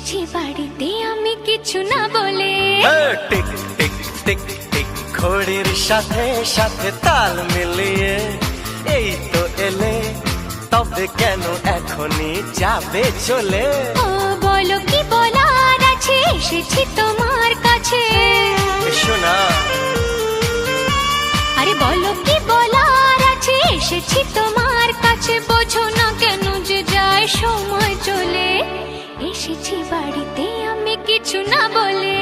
এসেছি বাড়িতে আমি কিছু না বলে। টিক টিক টিক টিক ঘড়ির সাথে সাথে তাল মিলিয়ে এই তো এলে, তবে কেন এখনই যাবে চলে? ও বলো কি বলার আছে, এসেছি তোমার কাছে। শোনা, আরে বলো কি বলার আছে, এসেছি তোমার কাছে। বোঝো না কেন যে যায় সময় চলে, এসেছি বাড়িতে আমি কিছু না বলে।